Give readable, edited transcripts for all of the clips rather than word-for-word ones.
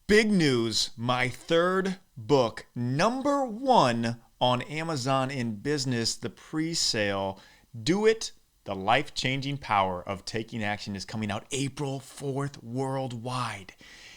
Big news, my third book, #1 on Amazon in business, the pre-sale, Do It, The Life-Changing Power of Taking Action, is coming out April 4th worldwide.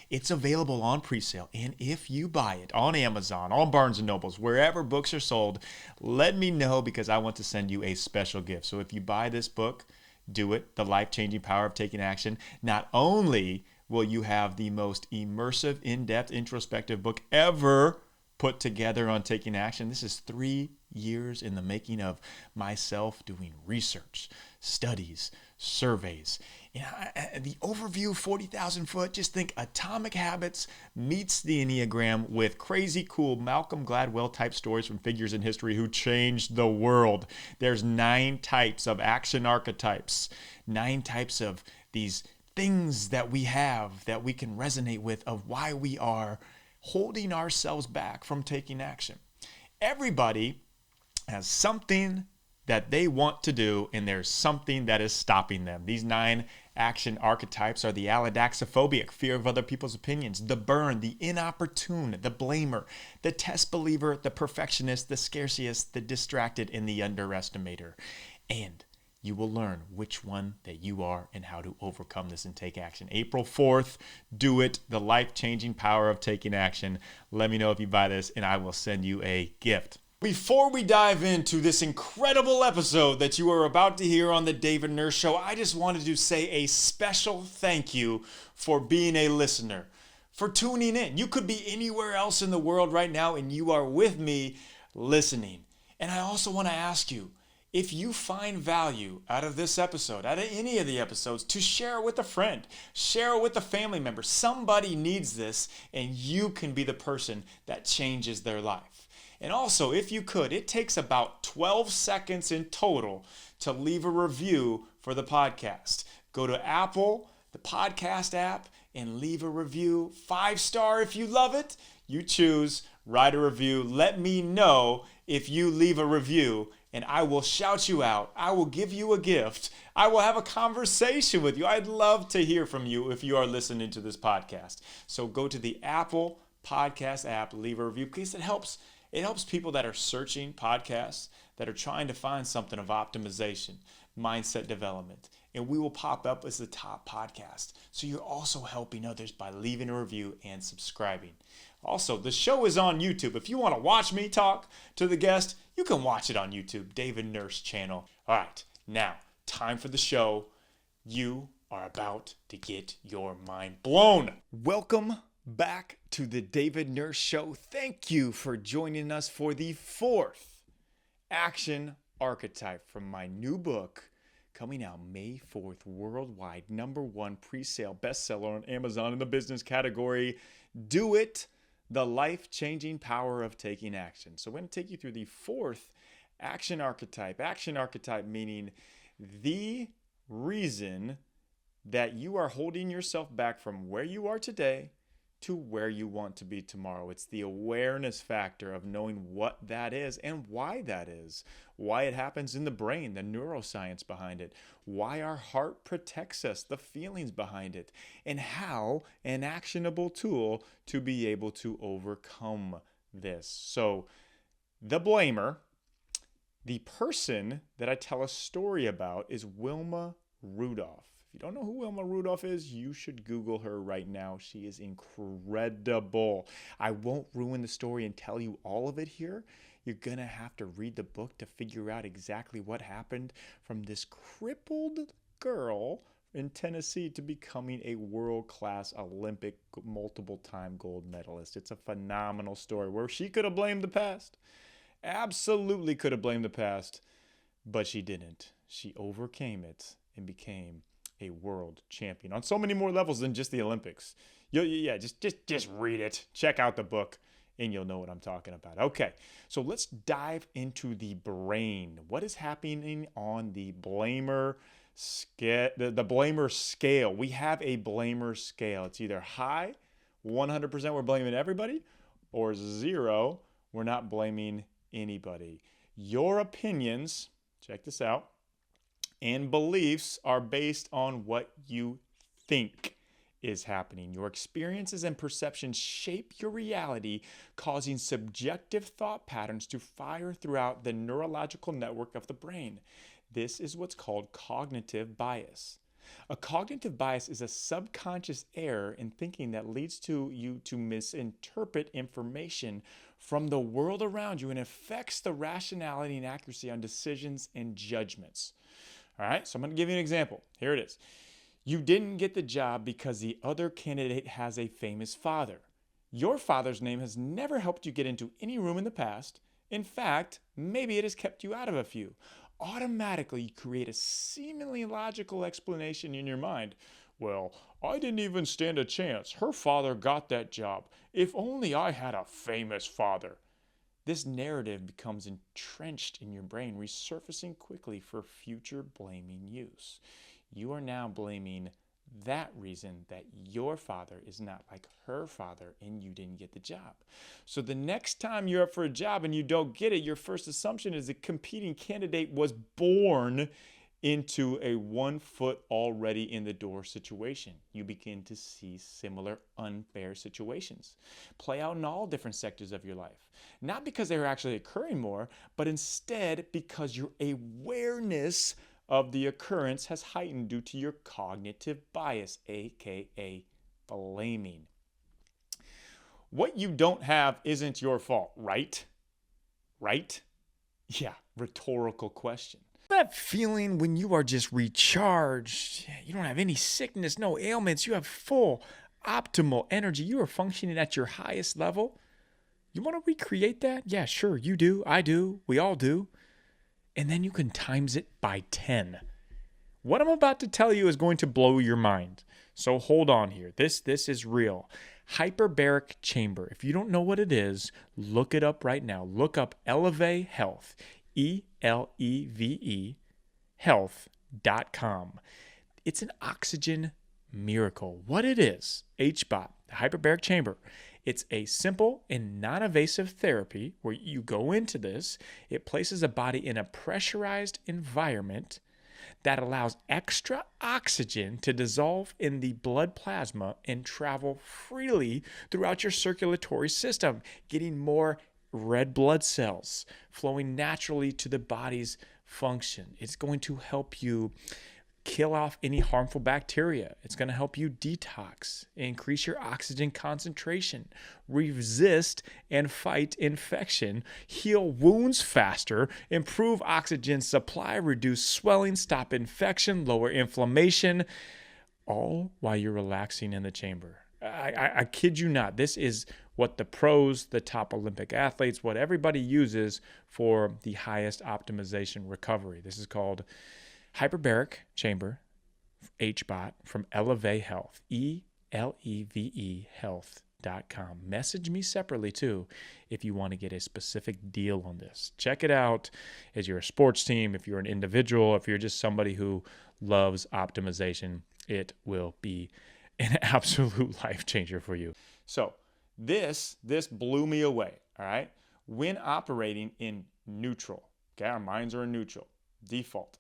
It's available on pre-sale, and if you buy it on Amazon, on Barnes & Nobles, wherever books are sold, let me know because I want to send you a special gift. So if you buy this book, Do It, The Life-Changing Power of Taking Action, not only will you have the most immersive, in-depth, introspective book ever put together on taking action. This is 3 years in the making of myself doing research, studies, surveys. The overview, 40,000 foot, just think Atomic Habits meets the Enneagram with crazy cool Malcolm Gladwell type stories from figures in history who changed the world. There's 9 types of action archetypes, 9 types of these things that we have that we can resonate with of why we are holding ourselves back from taking action. Everybody has something that they want to do, and there's something that is stopping them. These 9 action archetypes are the allodaxophobic, fear of other people's opinions, the burn, the inopportune, the blamer, the test believer, the perfectionist, the scarcist, the distracted, and the underestimator. And you will learn which one that you are and how to overcome this and take action. April 4th, Do It, The Life-Changing Power of Taking Action. Let me know if you buy this, and I will send you a gift. Before we dive into this incredible episode that you are about to hear on the David Nurse Show, I just wanted to say a special thank you for being a listener, for tuning in. You could be anywhere else in the world right now, and you are with me listening. And I also want to ask you, if you find value out of this episode, out of any of the episodes, to share it with a friend, share it with a family member. Somebody needs this, and you can be the person that changes their life. And also, if you could, it takes about 12 seconds in total to leave a review for the podcast. Go to Apple, the podcast app, and leave a review. 5-star if you love it. You choose, write a review. Let me know if you leave a review, and I will shout you out. I will give you a gift. I will have a conversation with you. I'd love to hear from you if you are listening to this podcast. So go to the Apple Podcast app, leave a review, because it helps people that are searching podcasts, that are trying to find something of optimization, mindset development, and we will pop up as the top podcast. So you're also helping others by leaving a review and subscribing. Also, the show is on YouTube. If you want to watch me talk to the guest, you can watch it on YouTube, David Nurse channel. All right, now, time for the show. You are about to get your mind blown. Welcome back to the David Nurse Show. Thank you for joining us for the 4th action archetype from my new book, coming out May 4th worldwide, #1 pre-sale bestseller on Amazon in the business category. Do It, The Life-Changing Power of Taking Action. So I'm going to take you through the 4th action archetype. Action archetype meaning the reason that you are holding yourself back from where you are today to where you want to be tomorrow. It's the awareness factor of knowing what that is and why that is, why it happens in the brain, the neuroscience behind it, why our heart protects us, the feelings behind it, and how an actionable tool to be able to overcome this. So the blamer, the person that I tell a story about, is Wilma Rudolph. If you don't know who Wilma Rudolph is, you should Google her right now. She is incredible. I won't ruin the story and tell you all of it here. You're going to have to read the book to figure out exactly what happened from this crippled girl in Tennessee to becoming a world-class Olympic multiple-time gold medalist. It's a phenomenal story where she could have blamed the past. Absolutely could have blamed the past, but she didn't. She overcame it and became a world champion on so many more levels than just the Olympics. Just read it. Check out the book, and you'll know what I'm talking about. Okay, so let's dive into the brain. What is happening on the blamer scale? The blamer scale. We have a blamer scale. It's either high, 100% we're blaming everybody, or 0, we're not blaming anybody. Your opinions, check this out, and beliefs are based on what you think. is happening. Your experiences and perceptions shape your reality, causing subjective thought patterns to fire throughout the neurological network of the brain. This is what's called cognitive bias. A cognitive bias is a subconscious error in thinking that leads to you to misinterpret information from the world around you and affects the rationality and accuracy on decisions and judgments. All right, so I'm going to give you an example. Here it is. You didn't get the job because the other candidate has a famous father. Your father's name has never helped you get into any room in the past. In fact, maybe it has kept you out of a few. Automatically, you create a seemingly logical explanation in your mind. Well, I didn't even stand a chance. Her father got that job. If only I had a famous father. This narrative becomes entrenched in your brain, resurfacing quickly for future blaming use. You are now blaming that reason that your father is not like her father and you didn't get the job. So the next time you're up for a job and you don't get it, your first assumption is the competing candidate was born into a 1 foot already in the door situation. You begin to see similar unfair situations play out in all different sectors of your life. Not because they're actually occurring more, but instead because your awareness of the occurrence has heightened due to your cognitive bias, aka blaming. What you don't have isn't your fault, right? Right? Yeah, rhetorical question. That feeling when you are just recharged, you don't have any sickness, no ailments, you have full optimal energy, you are functioning at your highest level. You want to recreate that? Yeah, sure, you do, I do, we all do. And then you can times it by 10. What I'm about to tell you is going to blow your mind. So hold on here. This is real. Hyperbaric chamber. If you don't know what it is, look it up right now. Look up Eleve Health. ELEVE health.com. It's an oxygen miracle. What it is, HBOT, the hyperbaric chamber. It's a simple and non-invasive therapy where you go into this. It places a body in a pressurized environment that allows extra oxygen to dissolve in the blood plasma and travel freely throughout your circulatory system, getting more red blood cells flowing naturally to the body's function. It's going to help you kill off any harmful bacteria. It's going to help you detox, increase your oxygen concentration, resist and fight infection, heal wounds faster, improve oxygen supply, reduce swelling, stop infection, lower inflammation, all while you're relaxing in the chamber. I kid you not. This is what the pros, the top Olympic athletes, what everybody uses for the highest optimization recovery. This is called Hyperbaric Chamber, HBOT, from Eleve Health, ELEVE health.com. Message me separately, too, if you want to get a specific deal on this. Check it out as you're a sports team, if you're an individual, if you're just somebody who loves optimization. It will be an absolute life changer for you. So this blew me away, all right? When operating in neutral, okay, our minds are in neutral, default.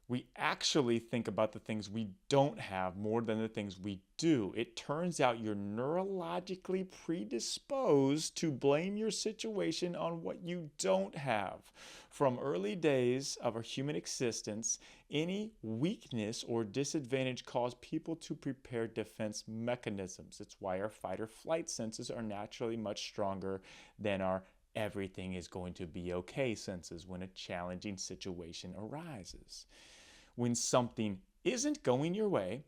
We actually think about the things we don't have more than the things we do. It turns out you're neurologically predisposed to blame your situation on what you don't have. From early days of our human existence, any weakness or disadvantage caused people to prepare defense mechanisms. It's why our fight or flight senses are naturally much stronger than our everything is going to be okay senses when a challenging situation arises. When something isn't going your way,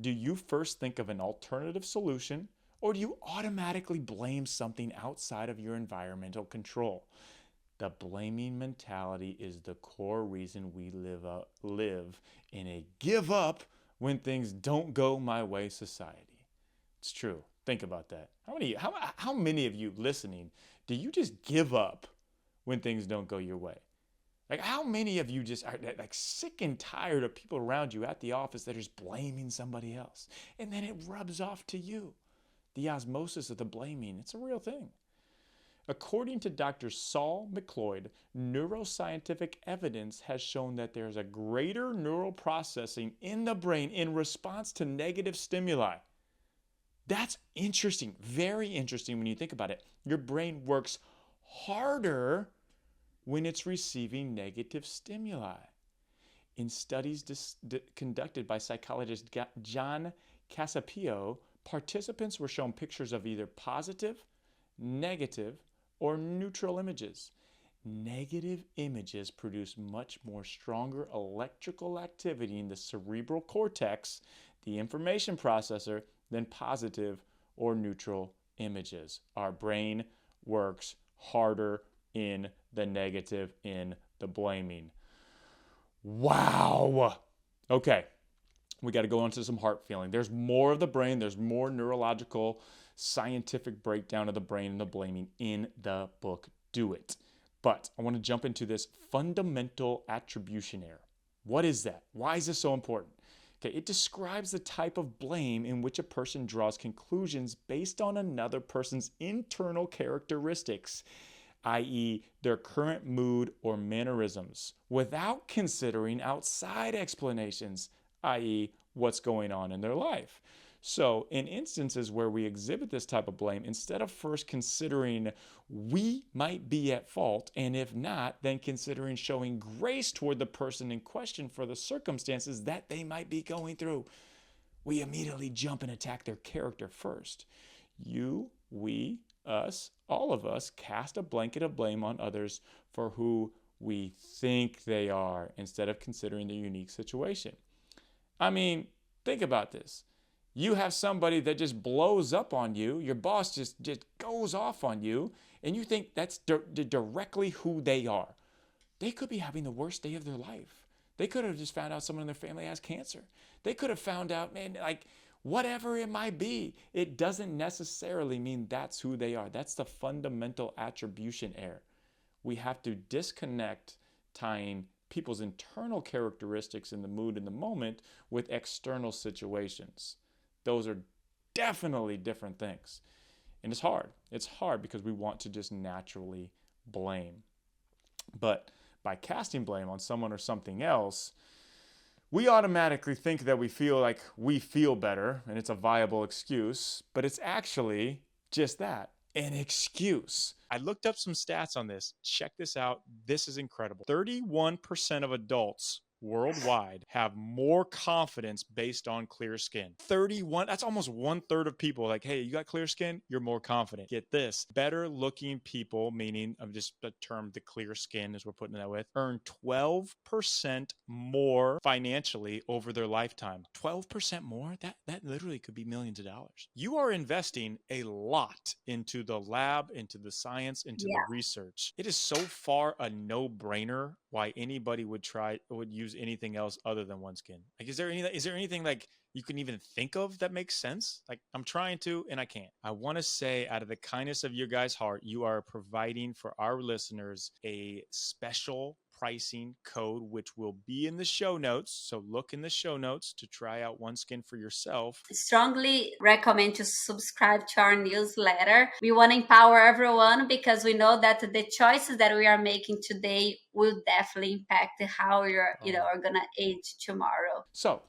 do you first think of an alternative solution, or do you automatically blame something outside of your environmental control? The blaming mentality is the core reason we live in a give up when things don't go my way society. It's true. Think about that. How many of you listening, do you just give up when things don't go your way? Like, how many of you just are like sick and tired of people around you at the office that are just blaming somebody else? And then it rubs off to you. The osmosis of the blaming, it's a real thing. According to Dr. Saul McLeod, neuroscientific evidence has shown that there's a greater neural processing in the brain in response to negative stimuli. That's interesting, very interesting when you think about it. Your brain works harder when it's receiving negative stimuli. In studies conducted by psychologist John Casapio, participants were shown pictures of either positive, negative, or neutral images. Negative images produce much more stronger electrical activity in the cerebral cortex, the information processor, than positive or neutral images. Our brain works harder in the negative, in the blaming. Wow. Okay, we got to go into some heart feeling. There's more of the brain. There's more neurological, scientific breakdown of the brain and the blaming in the book. Do it. But I want to jump into this fundamental attribution error. What is that? Why is this so important? Okay, it describes the type of blame in which a person draws conclusions based on another person's internal characteristics, i.e., their current mood or mannerisms, without considering outside explanations, i.e., what's going on in their life. So, in instances where we exhibit this type of blame, instead of first considering we might be at fault, and if not, then considering showing grace toward the person in question for the circumstances that they might be going through, we immediately jump and attack their character first. You, we, us, all of us cast a blanket of blame on others for who we think they are instead of considering the unique situation. I mean, think about this. You have somebody that just blows up on you, your boss just goes off on you, and you think that's directly who they are. They could be having the worst day of their life. They could have just found out someone in their family has cancer. They could have found out, man, like whatever it might be. It doesn't necessarily mean that's who they are. That's the fundamental attribution error. We have to disconnect tying people's internal characteristics in the mood in the moment with external situations. Those are definitely different things. And it's hard. It's hard because we want to just naturally blame. But by casting blame on someone or something else, we automatically think that we feel like we feel better and it's a viable excuse, but it's actually just that, an excuse. I looked up some stats on this. Check this out. This is incredible. 31% of adults worldwide have more confidence based on clear skin. 31, that's almost 1/3 of people. Like, hey, you got clear skin, you're more confident. Get this, better looking people, meaning of just the term, the clear skin is we're putting that with, earn 12% more financially over their lifetime. 12% more? That literally could be millions of dollars. You are investing a lot into the lab, into the science, into the research. It is so far a no-brainer why anybody would use anything else other than OneSkin. Like, is there anything like you can even think of that makes sense? Like, I'm trying to and I can't. I want to say, out of the kindness of your guys' heart, you are providing for our listeners a special pricing code, which will be in the show notes. So look in the show notes to try out OneSkin for yourself. Strongly recommend to subscribe to our newsletter. We want to empower everyone because we know that the choices that we are making today will definitely impact how you're are gonna age tomorrow. So,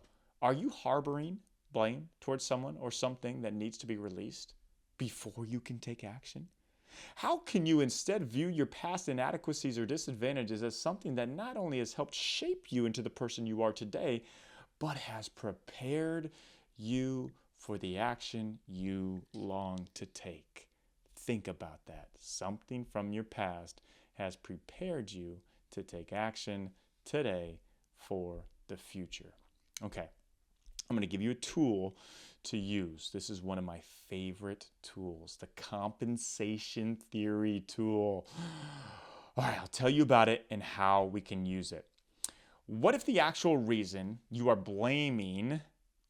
are you harboring blame towards someone or something that needs to be released before you can take action? How can you instead view your past inadequacies or disadvantages as something that not only has helped shape you into the person you are today, but has prepared you for the action you long to take? Think about that. Something from your past has prepared you to take action today for the future. Okay, I'm going to give you a tool to use. This is one of my favorite tools, the compensation theory tool. All right, I'll tell you about it and how we can use it. What if the actual reason you are blaming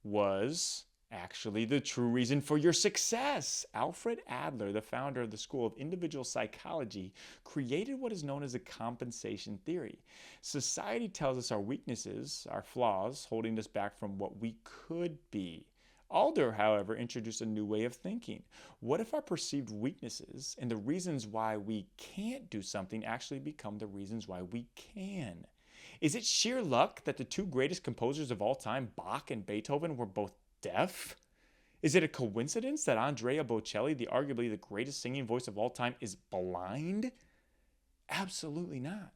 was actually the true reason for your success? Alfred Adler, the founder of the School of Individual Psychology, created what is known as a compensation theory. Society tells us our weaknesses, our flaws, holding us back from what we could be. Alder, however, introduced a new way of thinking. What if our perceived weaknesses and the reasons why we can't do something actually become the reasons why we can? Is it sheer luck that the two greatest composers of all time, Bach and Beethoven, were both deaf? Is it a coincidence that Andrea Bocelli, arguably the greatest singing voice of all time, is blind? Absolutely not.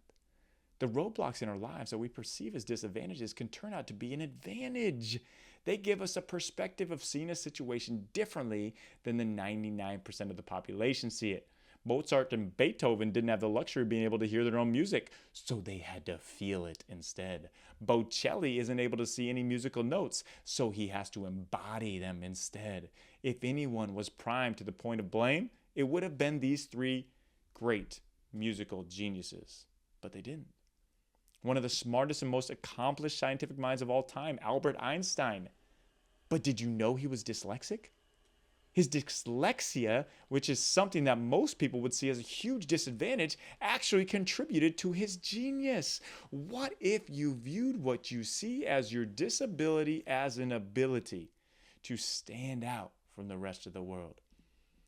The roadblocks in our lives that we perceive as disadvantages can turn out to be an advantage. They give us a perspective of seeing a situation differently than the 99% of the population see it. Mozart and Beethoven didn't have the luxury of being able to hear their own music, so they had to feel it instead. Bocelli isn't able to see any musical notes, so he has to embody them instead. If anyone was primed to the point of blame, it would have been these three great musical geniuses, but they didn't. One of the smartest and most accomplished scientific minds of all time, Albert Einstein. But did you know he was dyslexic? His dyslexia, which is something that most people would see as a huge disadvantage, actually contributed to his genius. What if you viewed what you see as your disability as an ability to stand out from the rest of the world?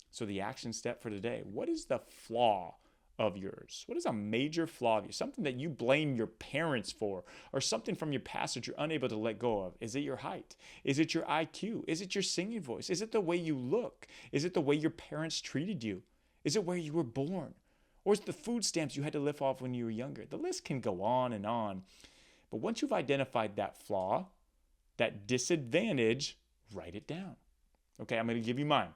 So the action step for today, what is the flaw of yours? What is a major flaw of you? Something that you blame your parents for, or something from your past that you're unable to let go of. Is it your height? Is it your IQ? Is it your singing voice? Is it the way you look? Is it the way your parents treated you? Is it where you were born? Or is it the food stamps you had to live off when you were younger? The list can go on and on. But once you've identified that flaw, that disadvantage, write it down. Okay, I'm going to give you mine.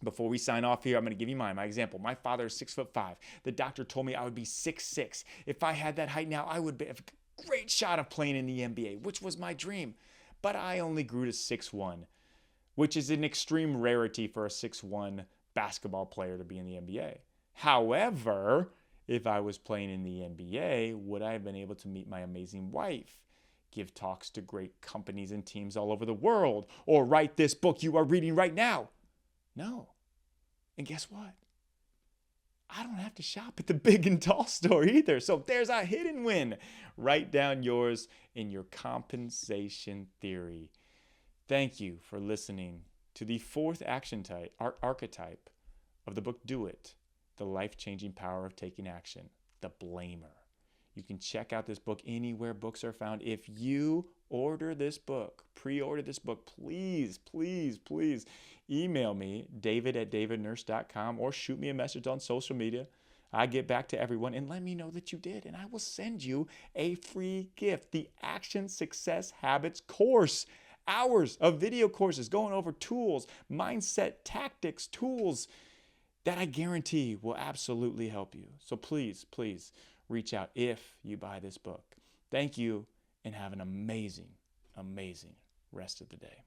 Before we sign off here, I'm going to give you mine. My example, my father is 6'5". The doctor told me I would be 6'6". If I had that height now, I would have a great shot of playing in the NBA, which was my dream. But I only grew to 6'1", which is an extreme rarity for a 6'1" basketball player to be in the NBA. However, if I was playing in the NBA, would I have been able to meet my amazing wife, give talks to great companies and teams all over the world, or write this book you are reading right now? No. And guess what? I don't have to shop at the big and tall store either. So there's a hidden win. Write down yours in your compensation theory. Thank you for listening to the fourth action archetype of the book Do It, The Life-Changing Power of Taking Action, The Blamer. You can check out this book anywhere books are found. If you order this book, pre-order this book, please email me, david@davidnurse.com, or shoot me a message on social media. I get back to everyone and let me know that you did, and I will send you a free gift, the Action Success Habits course. Hours of video courses going over tools, mindset, tactics, tools that I guarantee will absolutely help you. So please reach out if you buy this book. Thank you, and have an amazing rest of the day.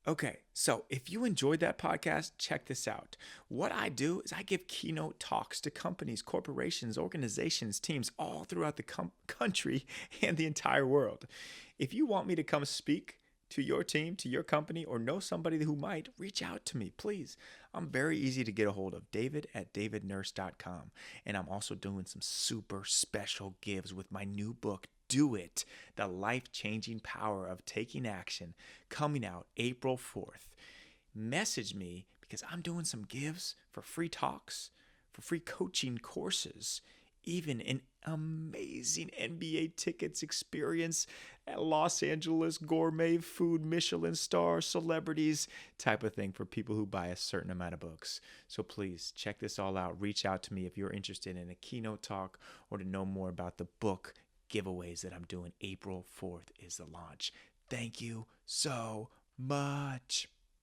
Okay, so if you enjoyed that podcast, check this out. What I do is I give keynote talks to companies, corporations, organizations, teams all throughout the country and the entire world. If you want me to come speak to your team, to your company, or know somebody who might, reach out to me, please. I'm very easy to get a hold of, david@davidnurse.com. And I'm also doing some super special gives with my new book, Do It, The Life-Changing Power of Taking Action, coming out April 4th. Message me because I'm doing some gives for free talks, for free coaching courses, even an amazing NBA tickets experience at Los Angeles gourmet food, Michelin star, celebrities type of thing for people who buy a certain amount of books. So please check this all out. Reach out to me if you're interested in a keynote talk or to know more about the book giveaways that I'm doing. April 4th is the launch. Thank you so much.